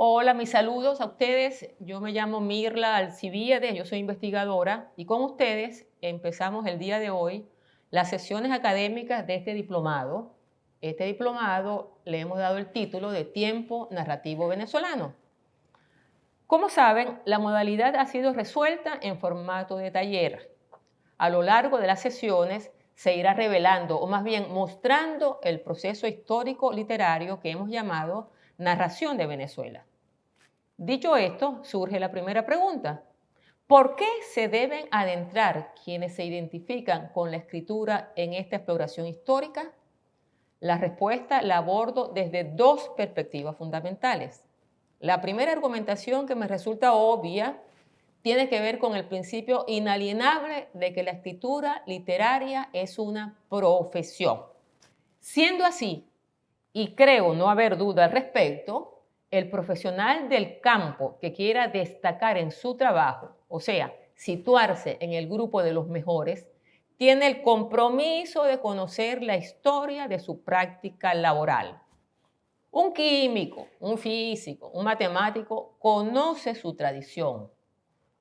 Hola, mis saludos a ustedes. Yo me llamo Mirla Alcibíades, yo soy investigadora y con ustedes empezamos el día de hoy las sesiones académicas de este diplomado. Este diplomado le hemos dado el título de Tiempo Narrativo Venezolano. Como saben, la modalidad ha sido resuelta en formato de taller. A lo largo de las sesiones se irá revelando, o más bien mostrando, el proceso histórico literario que hemos llamado narración de Venezuela. Dicho esto, surge la primera pregunta. ¿Por qué se deben adentrar quienes se identifican con la escritura en esta exploración histórica? La respuesta la abordo desde dos perspectivas fundamentales. La primera argumentación, que me resulta obvia, tiene que ver con el principio inalienable de que la escritura literaria es una profesión. Siendo así, y creo no haber duda al respecto, el profesional del campo que quiera destacar en su trabajo, o sea, situarse en el grupo de los mejores, tiene el compromiso de conocer la historia de su práctica laboral. Un químico, un físico, un matemático conoce su tradición.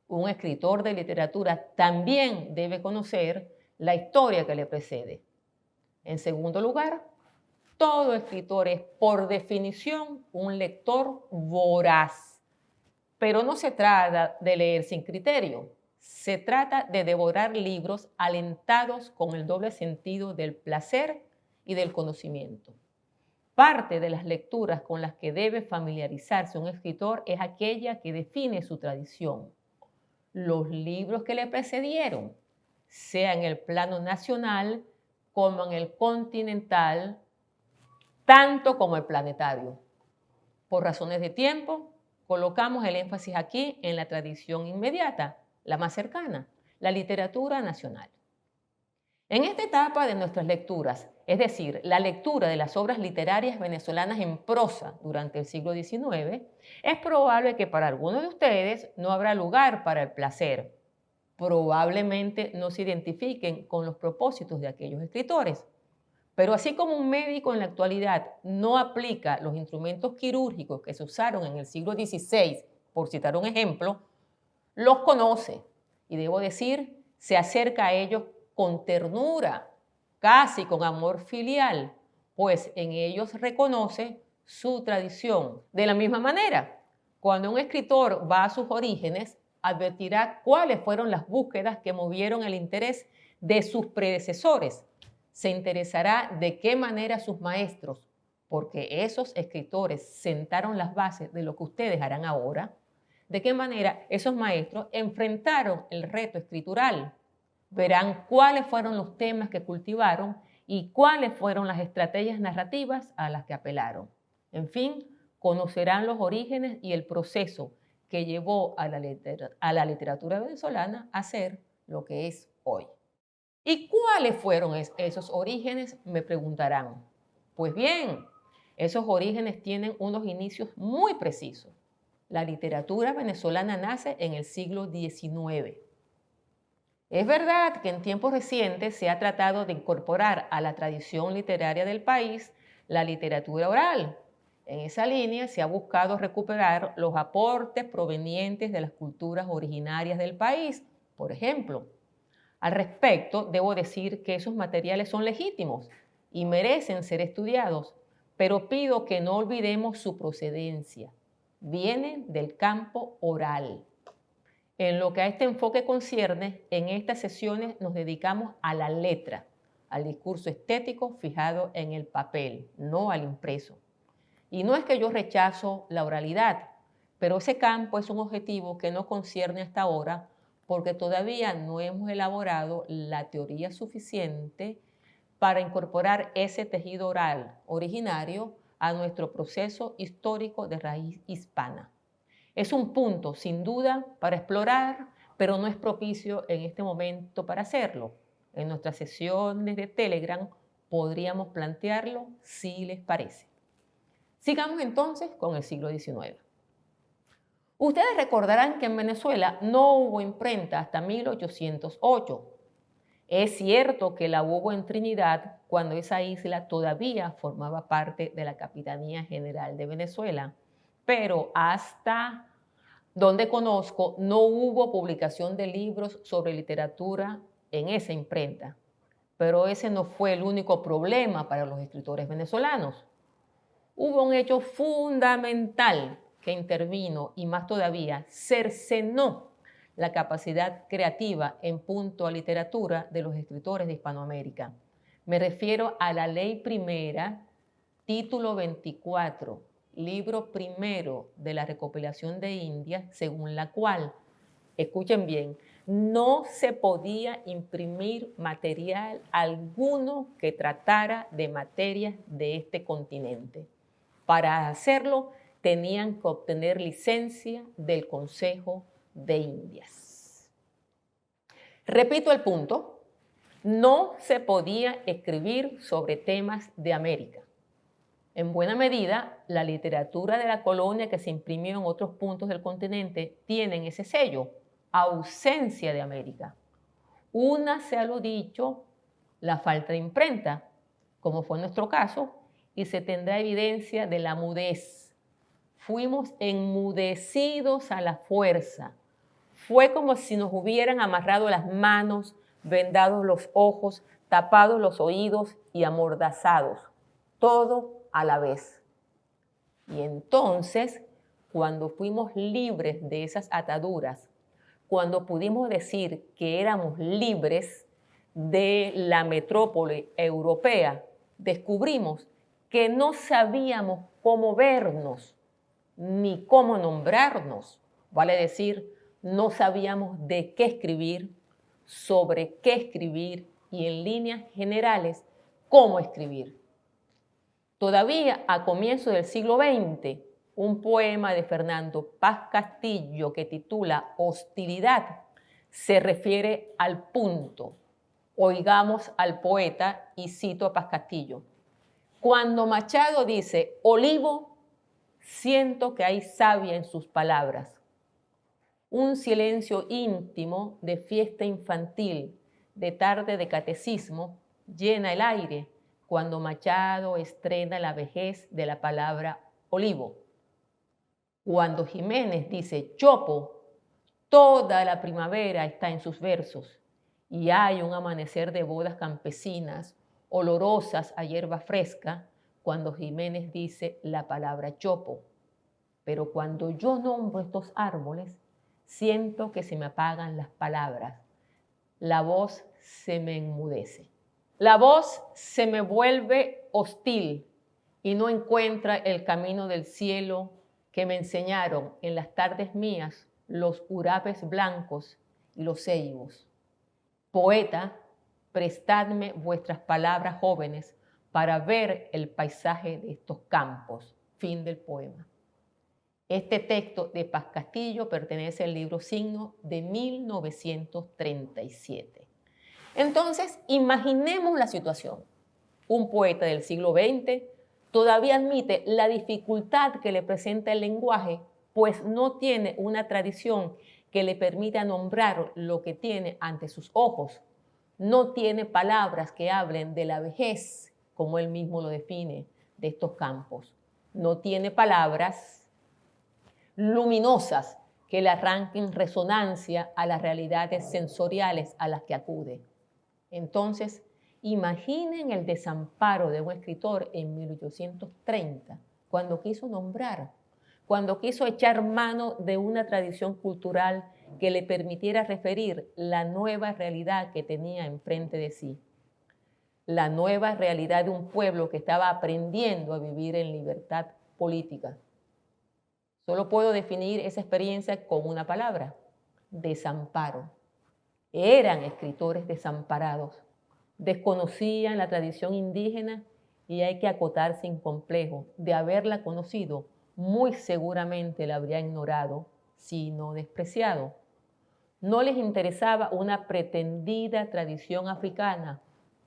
Un escritor de literatura también debe conocer la historia que le precede. En segundo lugar, todo escritor es, por definición, un lector voraz. Pero no se trata de leer sin criterio. Se trata de devorar libros alentados con el doble sentido del placer y del conocimiento. Parte de las lecturas con las que debe familiarizarse un escritor es aquella que define su tradición. Los libros que le precedieron, sea en el plano nacional como en el continental, tanto como el planetario. Por razones de tiempo, colocamos el énfasis aquí en la tradición inmediata, la más cercana, la literatura nacional. En esta etapa de nuestras lecturas, es decir, la lectura de las obras literarias venezolanas en prosa durante el siglo XIX, es probable que para algunos de ustedes no habrá lugar para el placer. Probablemente no se identifiquen con los propósitos de aquellos escritores. Pero así como un médico en la actualidad no aplica los instrumentos quirúrgicos que se usaron en el siglo XVI, por citar un ejemplo, los conoce y, debo decir, se acerca a ellos con ternura, casi con amor filial, pues en ellos reconoce su tradición. De la misma manera, cuando un escritor va a sus orígenes, advertirá cuáles fueron las búsquedas que movieron el interés de sus predecesores. Se interesará de qué manera sus maestros, porque esos escritores sentaron las bases de lo que ustedes harán ahora, de qué manera esos maestros enfrentaron el reto escritural. Verán cuáles fueron los temas que cultivaron y cuáles fueron las estrategias narrativas a las que apelaron. En fin, conocerán los orígenes y el proceso que llevó a la literatura venezolana a ser lo que es hoy. ¿Y cuáles fueron esos orígenes?, me preguntarán. Pues bien, esos orígenes tienen unos inicios muy precisos. La literatura venezolana nace en el siglo XIX. Es verdad que en tiempos recientes se ha tratado de incorporar a la tradición literaria del país la literatura oral. En esa línea se ha buscado recuperar los aportes provenientes de las culturas originarias del país. Por ejemplo, al respecto, debo decir que esos materiales son legítimos y merecen ser estudiados, pero pido que no olvidemos su procedencia. Vienen del campo oral. En lo que a este enfoque concierne, en estas sesiones nos dedicamos a la letra, al discurso estético fijado en el papel, no al impreso. Y no es que yo rechazo la oralidad, pero ese campo es un objetivo que no concierne hasta ahora porque todavía no hemos elaborado la teoría suficiente para incorporar ese tejido oral originario a nuestro proceso histórico de raíz hispana. Es un punto, sin duda, para explorar, pero no es propicio en este momento para hacerlo. En nuestras sesiones de Telegram podríamos plantearlo si les parece. Sigamos entonces con el siglo XIX. Ustedes recordarán que en Venezuela no hubo imprenta hasta 1808. Es cierto que la hubo en Trinidad cuando esa isla todavía formaba parte de la Capitanía General de Venezuela, pero hasta donde conozco no hubo publicación de libros sobre literatura en esa imprenta. Pero ese no fue el único problema para los escritores venezolanos. Hubo un hecho fundamental que intervino y más todavía cercenó la capacidad creativa en punto a literatura de los escritores de Hispanoamérica. Me refiero a la Ley Primera, título 24, libro primero de la recopilación de Indias, según la cual, escuchen bien, no se podía imprimir material alguno que tratara de materias de este continente. Para hacerlo, tenían que obtener licencia del Consejo de Indias. Repito el punto, no se podía escribir sobre temas de América. En buena medida, la literatura de la colonia que se imprimió en otros puntos del continente tienen ese sello, ausencia de América. Una sea lo dicho, la falta de imprenta, como fue nuestro caso, y se tendrá evidencia de la mudez. Fuimos enmudecidos a la fuerza. Fue como si nos hubieran amarrado las manos, vendados los ojos, tapados los oídos y amordazados. Todo a la vez. Y entonces, cuando fuimos libres de esas ataduras, cuando pudimos decir que éramos libres de la metrópoli europea, descubrimos que no sabíamos cómo vernos ni cómo nombrarnos. Vale decir, no sabíamos de qué escribir, sobre qué escribir y en líneas generales, cómo escribir. Todavía a comienzos del siglo XX, un poema de Fernando Paz Castillo que titula Hostilidad se refiere al punto. Oigamos al poeta y cito a Paz Castillo. Cuando Machado dice olivo, siento que hay savia en sus palabras. Un silencio íntimo de fiesta infantil, de tarde de catecismo, llena el aire cuando Machado estrena la vejez de la palabra olivo. Cuando Jiménez dice chopo, toda la primavera está en sus versos y hay un amanecer de bodas campesinas, olorosas a hierba fresca, cuando Jiménez dice la palabra chopo. Pero cuando yo nombro estos árboles, siento que se me apagan las palabras. La voz se me enmudece. La voz se me vuelve hostil y no encuentra el camino del cielo que me enseñaron en las tardes mías los urapes blancos y los ceibos. Poeta, prestadme vuestras palabras jóvenes para ver el paisaje de estos campos. Fin del poema. Este texto de Paz Castillo pertenece al libro Signo de 1937. Entonces, imaginemos la situación. Un poeta del siglo XX todavía admite la dificultad que le presenta el lenguaje, pues no tiene una tradición que le permita nombrar lo que tiene ante sus ojos. No tiene palabras que hablen de la vejez, como él mismo lo define, de estos campos. No tiene palabras luminosas que le arranquen resonancia a las realidades sensoriales a las que acude. Entonces, imaginen el desamparo de un escritor en 1830, cuando quiso nombrar, cuando quiso echar mano de una tradición cultural que le permitiera referir la nueva realidad que tenía enfrente de sí, la nueva realidad de un pueblo que estaba aprendiendo a vivir en libertad política. Solo puedo definir esa experiencia con una palabra: desamparo. Eran escritores desamparados, desconocían la tradición indígena y hay que acotar sin complejo, de haberla conocido, muy seguramente la habría ignorado, si no despreciado. No les interesaba una pretendida tradición africana,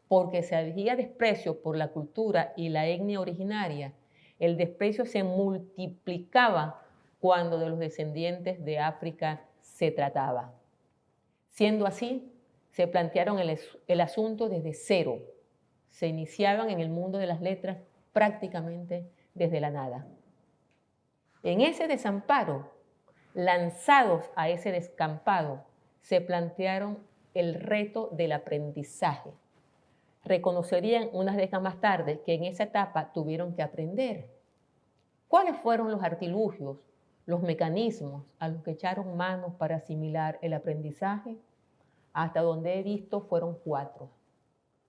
porque se había desprecio por la cultura y la etnia originaria. El desprecio se multiplicaba cuando de los descendientes de África se trataba. Siendo así, se plantearon el asunto desde cero. Se iniciaban en el mundo de las letras prácticamente desde la nada. En ese desamparo, lanzados a ese descampado, se plantearon el reto del aprendizaje. Reconocerían unas décadas más tarde que en esa etapa tuvieron que aprender. ¿Cuáles fueron los artilugios, los mecanismos a los que echaron manos para asimilar el aprendizaje? Hasta donde he visto fueron 4.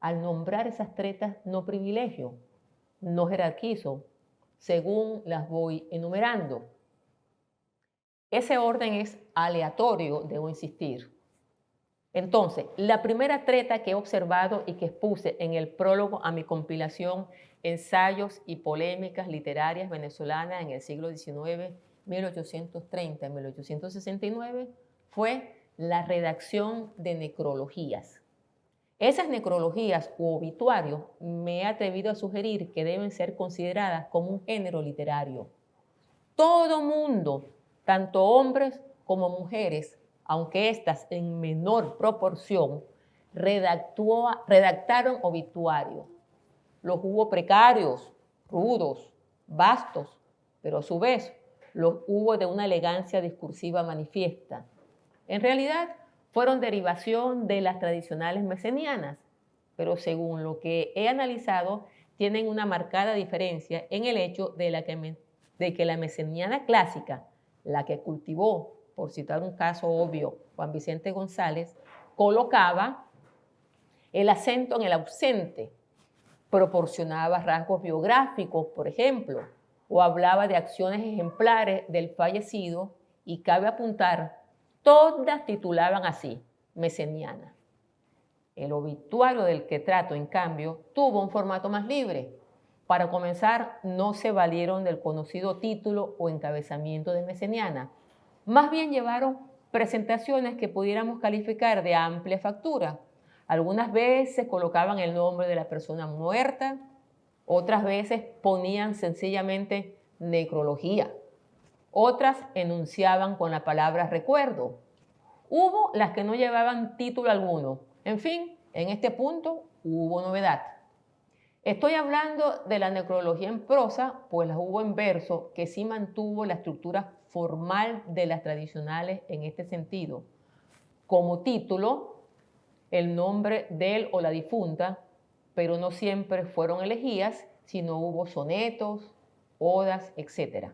Al nombrar esas tretas no privilegio, no jerarquizo, según las voy enumerando. Ese orden es aleatorio, debo insistir. Entonces, la primera treta que he observado y que expuse en el prólogo a mi compilación Ensayos y polémicas literarias venezolanas en el siglo XIX, 1830-1869, fue la redacción de necrologías. Esas necrologías u obituarios me he atrevido a sugerir que deben ser consideradas como un género literario. Todo mundo, tanto hombres como mujeres, aunque éstas en menor proporción, redactaron obituarios. Los hubo precarios, rudos, vastos, pero a su vez los hubo de una elegancia discursiva manifiesta. En realidad, fueron derivación de las tradicionales mesenianas, pero según lo que he analizado, tienen una marcada diferencia en el hecho de que la meseniana clásica, la que cultivó, por citar un caso obvio, Juan Vicente González, colocaba el acento en el ausente, proporcionaba rasgos biográficos, por ejemplo, o hablaba de acciones ejemplares del fallecido, y cabe apuntar, todas titulaban así, meseniana. El obituario del que trato, en cambio, tuvo un formato más libre. Para comenzar, no se valieron del conocido título o encabezamiento de meseniana. Más bien llevaron presentaciones que pudiéramos calificar de amplia factura. Algunas veces colocaban el nombre de la persona muerta, otras veces ponían sencillamente necrología, otras enunciaban con la palabra recuerdo. Hubo las que no llevaban título alguno. En fin, en este punto hubo novedad. Estoy hablando de la necrología en prosa, pues las hubo en verso, que sí mantuvo la estructura formal de las tradicionales en este sentido. Como título, el nombre del o la difunta, pero no siempre fueron elegías, sino hubo sonetos, odas, etc.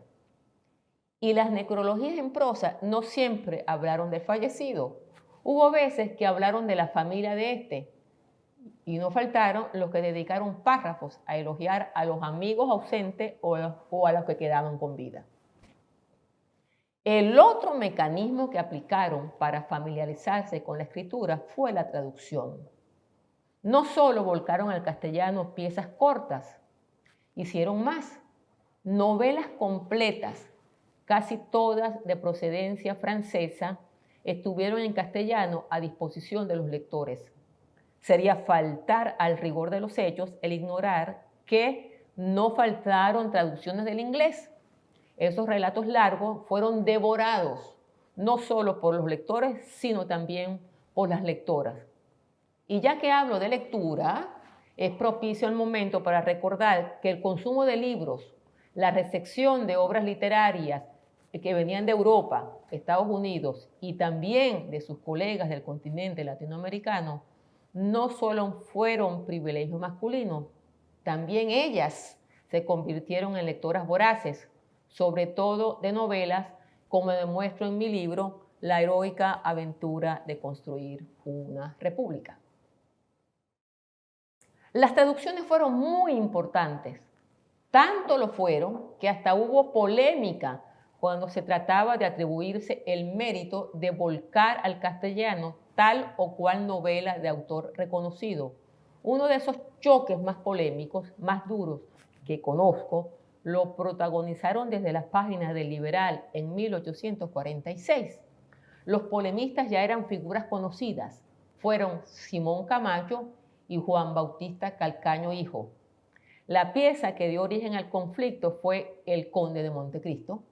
Y las necrologías en prosa no siempre hablaron del fallecido. Hubo veces que hablaron de la familia de este, y no faltaron los que dedicaron párrafos a elogiar a los amigos ausentes o a los que quedaban con vida. El otro mecanismo que aplicaron para familiarizarse con la escritura fue la traducción. No solo volcaron al castellano piezas cortas, hicieron más, novelas completas, casi todas de procedencia francesa, estuvieron en castellano a disposición de los lectores. Sería faltar al rigor de los hechos el ignorar que no faltaron traducciones del inglés. Esos relatos largos fueron devorados, no solo por los lectores, sino también por las lectoras. Y ya que hablo de lectura, es propicio el momento para recordar que el consumo de libros, la recepción de obras literarias que venían de Europa, Estados Unidos y también de sus colegas del continente latinoamericano, no solo fueron privilegios masculinos, también ellas se convirtieron en lectoras voraces, sobre todo de novelas, como demuestro en mi libro, La heroica aventura de construir una república. Las traducciones fueron muy importantes. Tanto lo fueron que hasta hubo polémica cuando se trataba de atribuirse el mérito de volcar al castellano tal o cual novela de autor reconocido. Uno de esos choques más polémicos, más duros que conozco, lo protagonizaron desde las páginas del Liberal en 1846. Los polemistas ya eran figuras conocidas. Fueron Simón Camacho y Juan Bautista Calcaño Hijo. La pieza que dio origen al conflicto fue El Conde de Montecristo.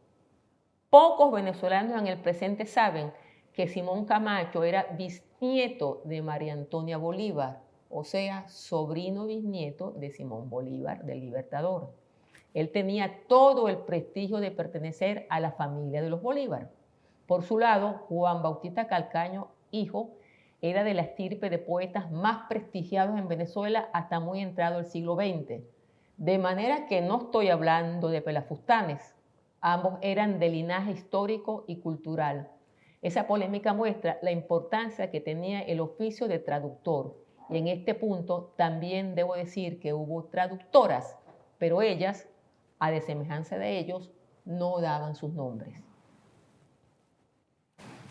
Pocos venezolanos en el presente saben que Simón Camacho era bisnieto de María Antonia Bolívar, o sea, sobrino bisnieto de Simón Bolívar, del Libertador. Él tenía todo el prestigio de pertenecer a la familia de los Bolívar. Por su lado, Juan Bautista Calcaño, hijo, era de la estirpe de poetas más prestigiados en Venezuela hasta muy entrado el siglo XX. De manera que no estoy hablando de pelafustanes. Ambos eran de linaje histórico y cultural. Esa polémica muestra la importancia que tenía el oficio de traductor. Y en este punto también debo decir que hubo traductoras, pero ellas, a desemejanza de ellos, no daban sus nombres.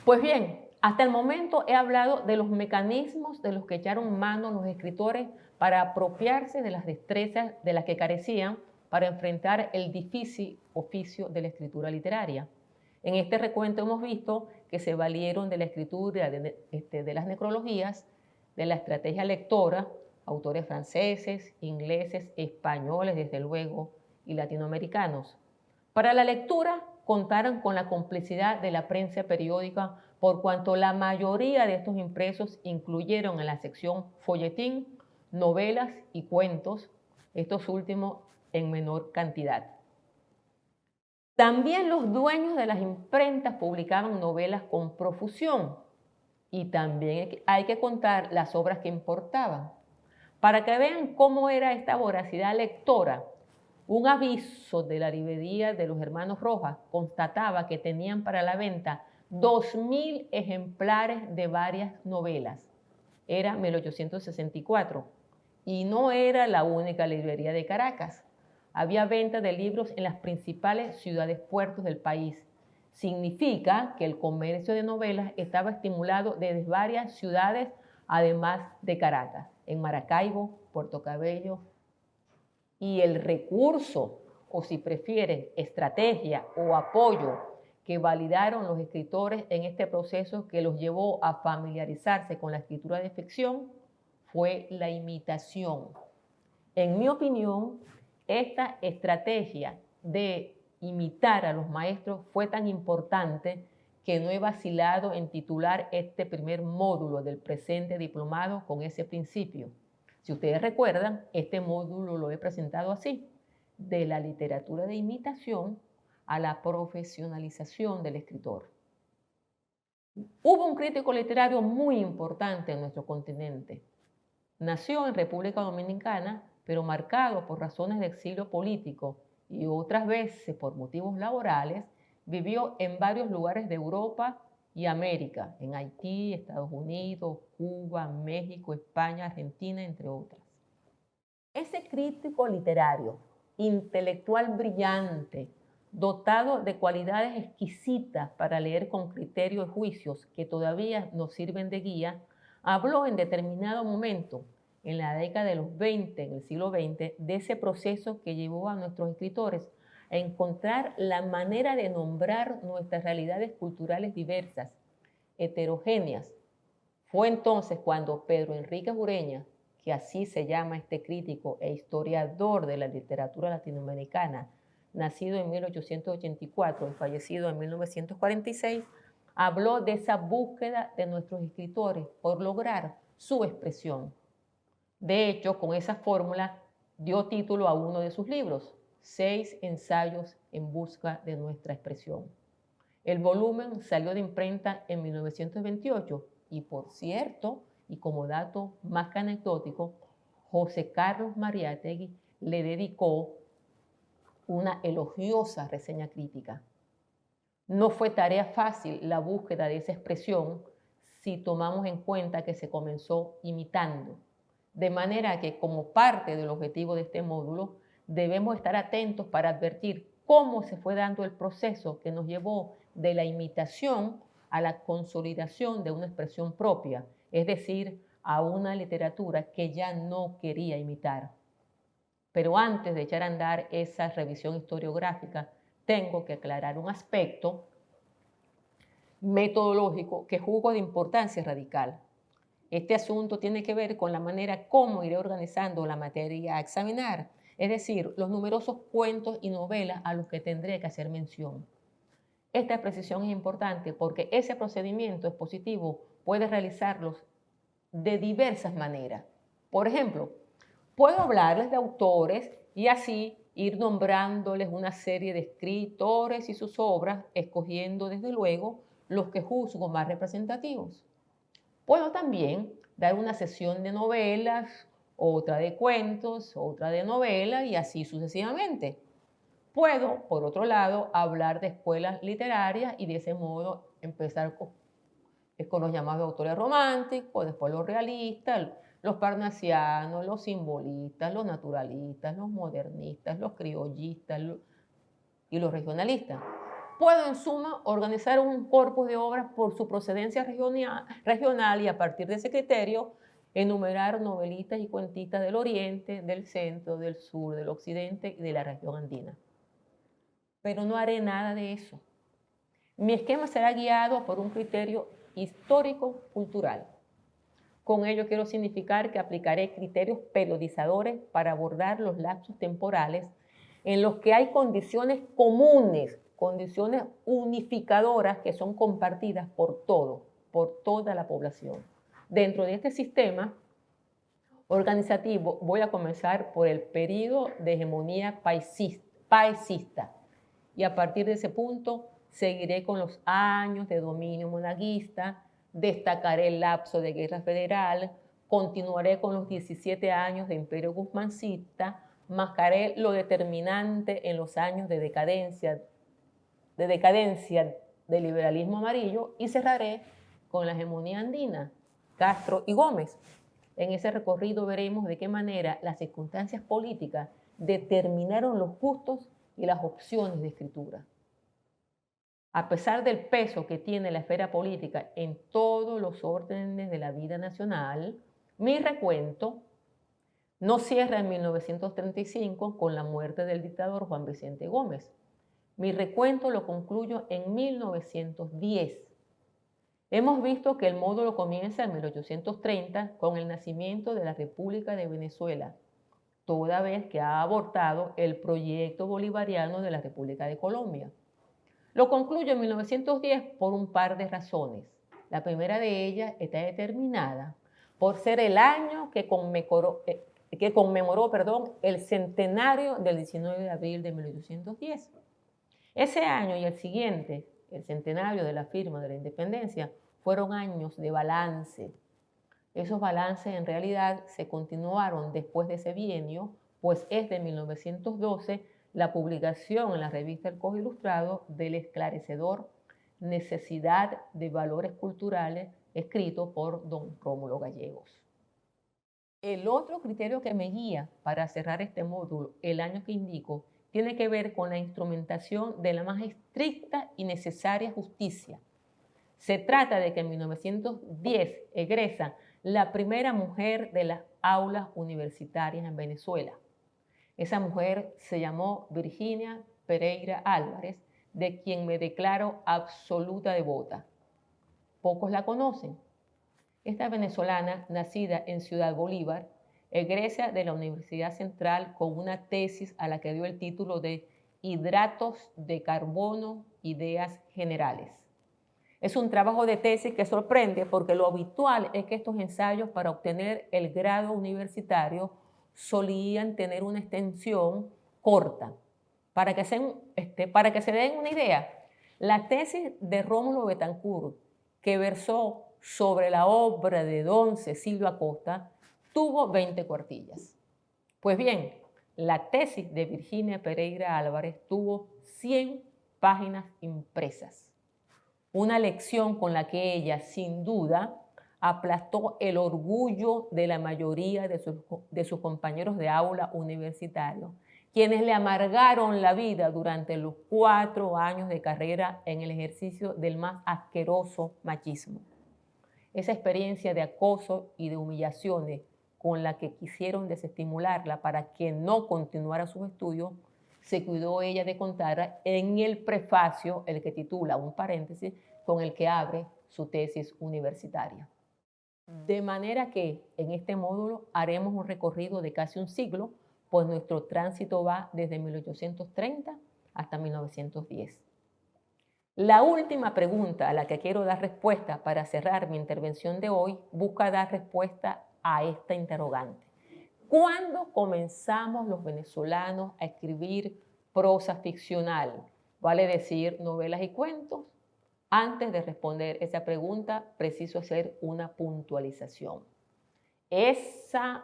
Pues bien, hasta el momento he hablado de los mecanismos de los que echaron mano los escritores para apropiarse de las destrezas de las que carecían para enfrentar el difícil oficio de la escritura literaria. En este recuento hemos visto que se valieron de la escritura de las necrologías, de la estrategia lectora, autores franceses, ingleses, españoles, desde luego, y latinoamericanos. Para la lectura contaron con la complicidad de la prensa periódica, por cuanto la mayoría de estos impresos incluyeron en la sección folletín, novelas y cuentos, estos últimos en menor cantidad. También los dueños de las imprentas publicaban novelas con profusión, y también hay que contar las obras que importaban. Para que vean cómo era esta voracidad lectora, un aviso de la librería de los hermanos Rojas constataba que tenían para la venta 2.000 ejemplares de varias novelas. Era 1864 y no era la única librería de Caracas. Había venta de libros en las principales ciudades puertos del país. Significa que el comercio de novelas estaba estimulado desde varias ciudades, además de Caracas, en Maracaibo, Puerto Cabello. Y el recurso, o si prefieren, estrategia o apoyo que validaron los escritores en este proceso que los llevó a familiarizarse con la escritura de ficción, fue la imitación. En mi opinión, esta estrategia de imitar a los maestros fue tan importante que no he vacilado en titular este primer módulo del presente diplomado con ese principio. Si ustedes recuerdan, este módulo lo he presentado así: de la literatura de imitación a la profesionalización del escritor. Hubo un crítico literario muy importante en nuestro continente. Nació en República Dominicana, pero marcado por razones de exilio político y otras veces por motivos laborales, vivió en varios lugares de Europa y América, en Haití, Estados Unidos, Cuba, México, España, Argentina, entre otras. Ese crítico literario, intelectual brillante, dotado de cualidades exquisitas para leer con criterio y juicios que todavía nos sirven de guía, habló en determinado momento, en la década de los 20, en el siglo XX, de ese proceso que llevó a nuestros escritores a encontrar la manera de nombrar nuestras realidades culturales diversas, heterogéneas. Fue entonces cuando Pedro Enrique Ureña, que así se llama este crítico e historiador de la literatura latinoamericana, nacido en 1884 y fallecido en 1946, habló de esa búsqueda de nuestros escritores por lograr su expresión. De hecho, con esa fórmula dio título a uno de sus libros, 6 ensayos en busca de nuestra expresión. El volumen salió de imprenta en 1928 y, por cierto, y como dato más que anecdótico, José Carlos Mariátegui le dedicó una elogiosa reseña crítica. No fue tarea fácil la búsqueda de esa expresión si tomamos en cuenta que se comenzó imitando. De manera que, como parte del objetivo de este módulo, debemos estar atentos para advertir cómo se fue dando el proceso que nos llevó de la imitación a la consolidación de una expresión propia, es decir, a una literatura que ya no quería imitar. Pero antes de echar a andar esa revisión historiográfica, tengo que aclarar un aspecto metodológico que juzgo de importancia radical. Este asunto tiene que ver con la manera como iré organizando la materia a examinar, es decir, los numerosos cuentos y novelas a los que tendré que hacer mención. Esta precisión es importante porque ese procedimiento expositivo puede realizarlos de diversas maneras. Por ejemplo, puedo hablarles de autores y así ir nombrándoles una serie de escritores y sus obras, escogiendo desde luego los que juzgo más representativos. Puedo también dar una sesión de novelas, otra de cuentos, otra de novelas y así sucesivamente. Puedo, por otro lado, hablar de escuelas literarias y de ese modo empezar con los llamados autores románticos, después los realistas, los parnasianos, los simbolistas, los naturalistas, los modernistas, los criollistas y los regionalistas. Puedo, en suma, organizar un corpus de obras por su procedencia regional y a partir de ese criterio enumerar novelistas y cuentistas del oriente, del centro, del sur, del occidente y de la región andina. Pero no haré nada de eso. Mi esquema será guiado por un criterio histórico-cultural. Con ello quiero significar que aplicaré criterios periodizadores para abordar los lapsos temporales en los que hay condiciones comunes, condiciones unificadoras que son compartidas por toda la población. Dentro de este sistema organizativo voy a comenzar por el periodo de hegemonía paisista y a partir de ese punto seguiré con los años de dominio monaguista, destacaré el lapso de guerra federal, continuaré con los 17 años de imperio guzmancista, mascaré lo determinante en los años de decadencia del liberalismo amarillo y cerraré con la hegemonía andina, Castro y Gómez. En ese recorrido veremos de qué manera las circunstancias políticas determinaron los gustos y las opciones de escritura. A pesar del peso que tiene la esfera política en todos los órdenes de la vida nacional, mi recuento no cierra en 1935 con la muerte del dictador Juan Vicente Gómez. Mi recuento lo concluyo en 1910. Hemos visto que el módulo comienza en 1830 con el nacimiento de la República de Venezuela, toda vez que ha abortado el proyecto bolivariano de la República de Colombia. Lo concluyo en 1910 por un par de razones. La primera de ellas está determinada por ser el año que conmemoró el centenario del 19 de abril de 1810. Ese año y el siguiente, el centenario de la firma de la independencia, fueron años de balance. Esos balances en realidad se continuaron después de ese bienio, pues es de 1912 la publicación en la revista El Cojo Ilustrado del esclarecedor Necesidad de Valores Culturales, escrito por don Rómulo Gallegos. El otro criterio que me guía para cerrar este módulo, el año que indico, tiene que ver con la instrumentación de la más estricta y necesaria justicia. Se trata de que en 1910 egresa la primera mujer de las aulas universitarias en Venezuela. Esa mujer se llamó Virginia Pereira Álvarez, de quien me declaro absoluta devota. Pocos la conocen. Esta venezolana, nacida en Ciudad Bolívar, egresa de la Universidad Central con una tesis a la que dio el título de Hidratos de Carbono, Ideas Generales. Es un trabajo de tesis que sorprende porque lo habitual es que estos ensayos para obtener el grado universitario solían tener una extensión corta. Para que se den una idea, la tesis de Rómulo Betancourt, que versó sobre la obra de don Cecilio Acosta, tuvo 20 cuartillas. Pues bien, la tesis de Virginia Pereira Álvarez tuvo 100 páginas impresas. Una lección con la que ella, sin duda, aplastó el orgullo de la mayoría de sus compañeros de aula universitario, quienes le amargaron la vida durante los 4 años de carrera en el ejercicio del más asqueroso machismo. Esa experiencia de acoso y de humillaciones con la que quisieron desestimularla para que no continuara sus estudios, se cuidó ella de contar en el prefacio, el que titula, un paréntesis, con el que abre su tesis universitaria. De manera que en este módulo haremos un recorrido de casi un siglo, pues nuestro tránsito va desde 1830 hasta 1910. La última pregunta a la que quiero dar respuesta para cerrar mi intervención de hoy busca dar respuesta a esta interrogante. ¿Cuándo comenzamos los venezolanos a escribir prosa ficcional? Vale decir, novelas y cuentos. Antes de responder esa pregunta, preciso hacer una puntualización. Esa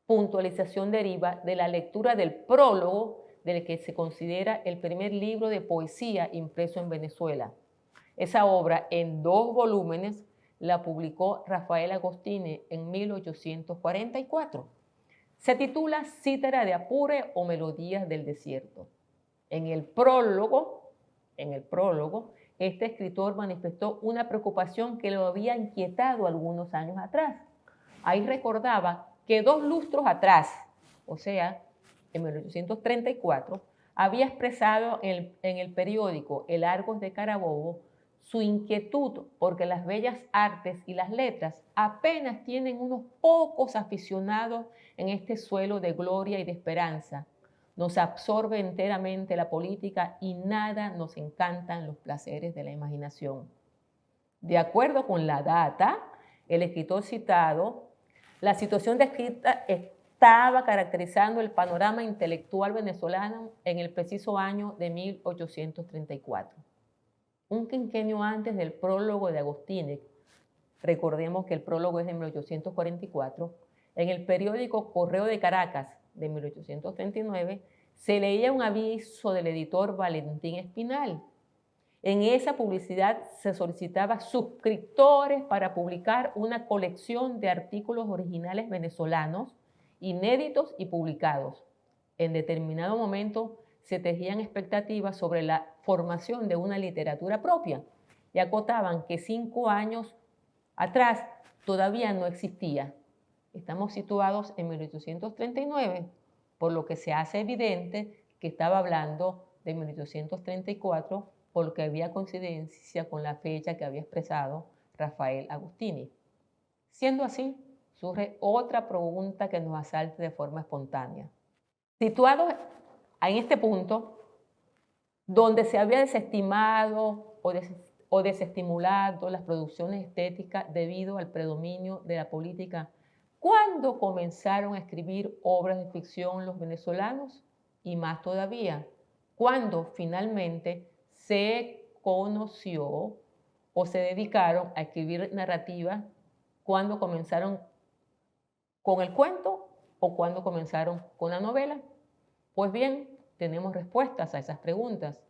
puntualización deriva de la lectura del prólogo del que se considera el primer libro de poesía impreso en Venezuela. Esa obra, en 2 volúmenes, la publicó Rafael Agostini en 1844. Se titula Cítara de Apure o Melodías del Desierto. En el prólogo, este escritor manifestó una preocupación que lo había inquietado algunos años atrás. Ahí recordaba que 2 lustros atrás, o sea, en 1834, había expresado en el periódico El Argos de Carabobo su inquietud porque las bellas artes y las letras apenas tienen unos pocos aficionados en este suelo de gloria y de esperanza. Nos absorbe enteramente la política y nada nos encantan los placeres de la imaginación. De acuerdo con la data, el escritor citado, la situación descrita estaba caracterizando el panorama intelectual venezolano en el preciso año de 1834. Un quinquenio antes del prólogo de Agostini, recordemos que el prólogo es de 1844, en el periódico Correo de Caracas de 1839, se leía un aviso del editor Valentín Espinal. En esa publicidad se solicitaba suscriptores para publicar una colección de artículos originales venezolanos, inéditos y publicados. En determinado momento se tejían expectativas sobre la formación de una literatura propia y acotaban que 5 años atrás todavía no existía. Estamos situados en 1839, por lo que se hace evidente que estaba hablando de 1834 porque había coincidencia con la fecha que había expresado Rafael Agostini. Siendo así, surge otra pregunta que nos asalta de forma espontánea. Situados en este punto, donde se había desestimado o desestimulado las producciones estéticas debido al predominio de la política, ¿cuándo comenzaron a escribir obras de ficción los venezolanos? Y más todavía, ¿cuándo finalmente se conoció o se dedicaron a escribir narrativa? ¿Cuándo comenzaron con el cuento o cuándo comenzaron con la novela? Pues bien, tenemos respuestas a esas preguntas.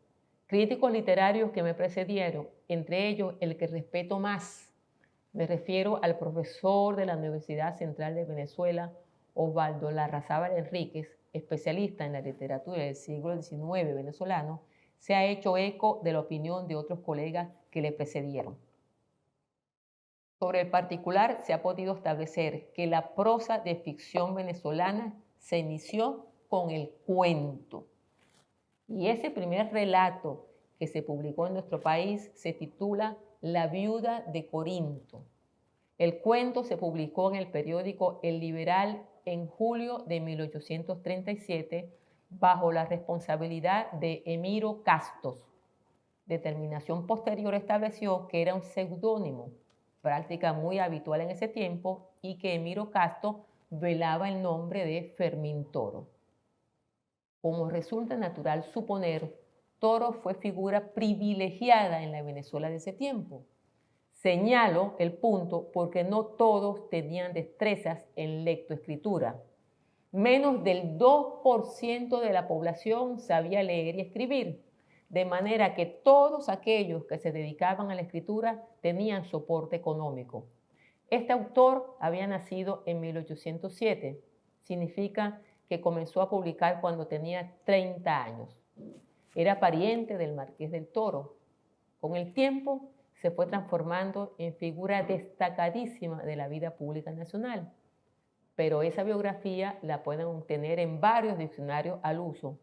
Críticos literarios que me precedieron, entre ellos el que respeto más, me refiero al profesor de la Universidad Central de Venezuela, Osvaldo Larrazábal Enríquez, especialista en la literatura del siglo XIX venezolano, se ha hecho eco de la opinión de otros colegas que le precedieron. Sobre el particular, se ha podido establecer que la prosa de ficción venezolana se inició con el cuento. Y ese primer relato que se publicó en nuestro país se titula La viuda de Corinto. El cuento se publicó en el periódico El Liberal en julio de 1837 bajo la responsabilidad de Emiro Castos. Determinación posterior estableció que era un seudónimo, práctica muy habitual en ese tiempo, y que Emiro Castos velaba el nombre de Fermín Toro. Como resulta natural suponer, Toro fue figura privilegiada en la Venezuela de ese tiempo. Señalo el punto porque no todos tenían destrezas en lectoescritura. Menos del 2% de la población sabía leer y escribir, de manera que todos aquellos que se dedicaban a la escritura tenían soporte económico. Este autor había nacido en 1807, significa que comenzó a publicar cuando tenía 30 años. Era pariente del Marqués del Toro. Con el tiempo se fue transformando en figura destacadísima de la vida pública nacional. Pero esa biografía la pueden obtener en varios diccionarios al uso.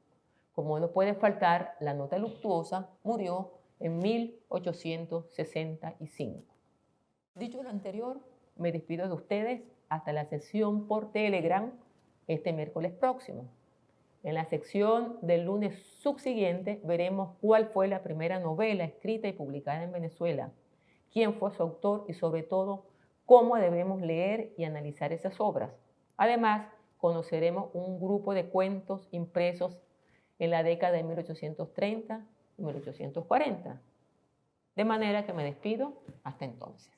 Como no puede faltar, la nota luctuosa murió en 1865. Dicho lo anterior, me despido de ustedes hasta la sesión por Telegram este miércoles próximo. En la sección del lunes subsiguiente veremos cuál fue la primera novela escrita y publicada en Venezuela, quién fue su autor y sobre todo cómo debemos leer y analizar esas obras. Además, conoceremos un grupo de cuentos impresos en la década de 1830 y 1840. De manera que me despido hasta entonces.